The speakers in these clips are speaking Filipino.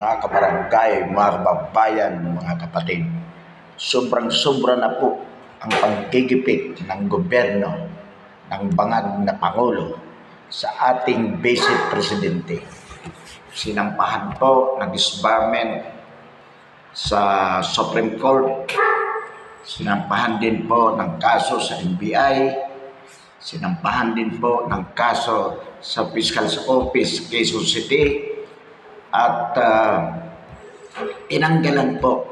Mga kabarangay, mga kababayan, mga kapatid, sobrang-sobra na po ang panggigipit ng gobyerno ng bangag na Pangulo sa ating Vice Presidente. Sinampahan po ng disbarment sa Supreme Court, sinampahan din po ng kaso sa NBI, sinampahan din po ng kaso sa Fiscal's Office, Quezon City, at tinanggalan po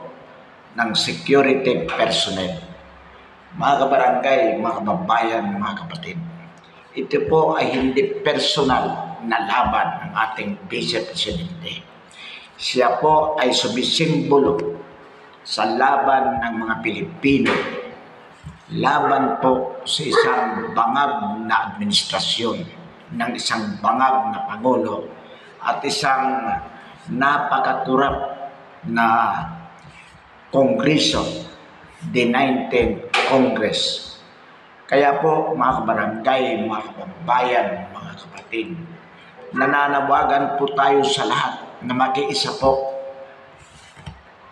ng security personnel. Mga kabarangay, mga kababayan, mga kapatid, ito po ay hindi personal na laban ng ating Vice Presidente. Siya po ay sumisimbolo sa laban ng mga Pilipino, laban po sa isang bangag na administrasyon, ng isang bangag na Pangulo, at isang napakaturap na Kongreso, the 19th Congress. Kaya po mga kabarangay, mga kababayan, mga kapatid, nananawagan po tayo sa lahat na makiisa po.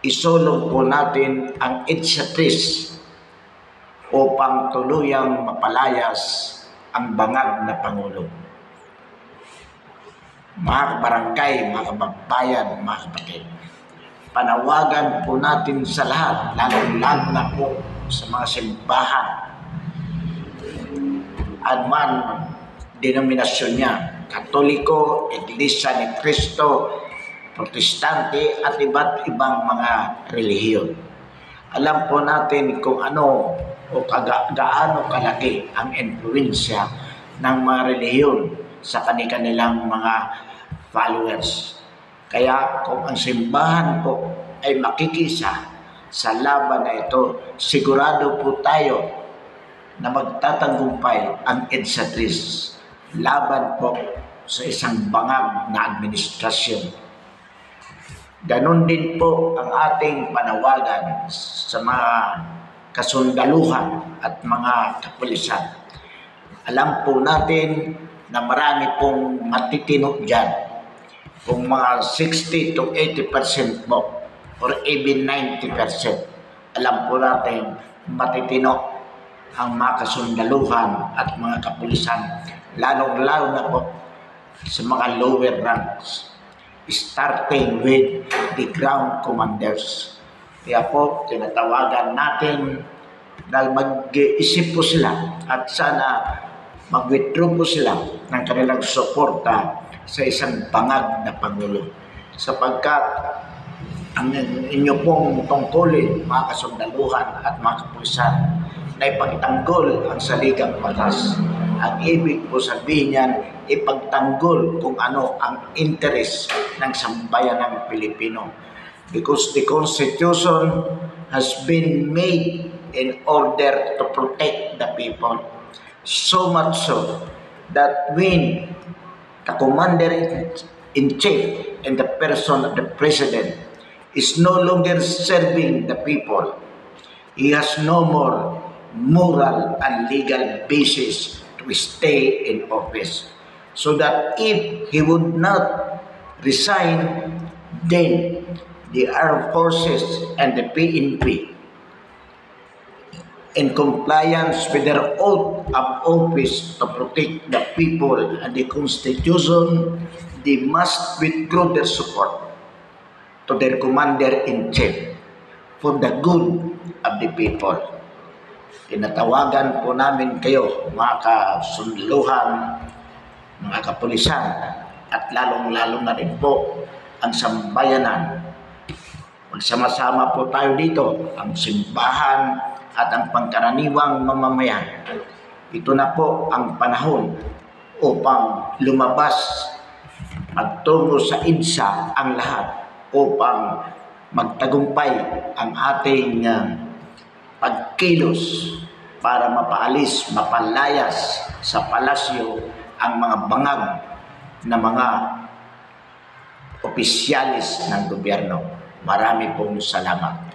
Isulong po natin ang initiatives upang tuluyang mapalayas ang bangag na Pangulo. Mga kabarangay, mga kababayan, mga kapatid, panawagan po natin sa lahat, lalo na po sa mga simbahan, anuman denominasyon niya, Katoliko, Iglesia ni Cristo, Protestante, at iba't ibang mga relihiyon. Alam po natin kung ano o gaano kalaki ang influensya ng mga relihiyon sa kanilang mga followers. Kaya kung ang simbahan po ay makikisa sa laban na ito, sigurado po tayo na magtatagumpay ang EDSA-3 laban po sa isang bangag na administrasyon. Ganon din po ang ating panawagan sa mga kasundaluhan at mga kapulisan. Alam po natin na marami pong matitino dyan, kung mga 60 to 80% po or even 90%. Alam po natin matitino ang mga kasundaluhan at mga kapulisan, lalong-lalo na po sa mga lower ranks, starting with the ground commanders. Kaya po tinatawagan natin na mag-iisip po sila at sana mag-withdraw po sila ng kanilang suporta sa isang bangag na Pangulo, sapagkat ang inyo pong tungkulin, mga kasundaluhan at mga kapulisan, na ipagtanggol ang saligang batas. Ang ibig po sabihin niyan, ipagtanggol kung ano ang interes ng sambayan ng Pilipino. Because the Constitution has been made in order to protect the people. So much so that when the commander-in-chief and the person of the president is no longer serving the people, he has no more moral and legal basis to stay in office. So that if he would not resign, then the armed forces and the PNP, in compliance with their oath of office to protect the people and the Constitution, they must withdraw their support to their commander-in-chief for the good of the people. Tinatawagan po namin kayo, mga kasundaluhan, mga kapulisan, at lalong-lalo na rin po ang sambayanan. Magsama-sama po tayo dito, ang simbahan at ang pangkaraniwang mamamayan. Ito na po ang panahon upang lumabas, magtungo sa EDSA ang lahat upang magtagumpay ang ating pagkilos para mapaalis, mapalayas sa palasyo ang mga bangag na mga opisyalis ng gobyerno. Marami pong salamat.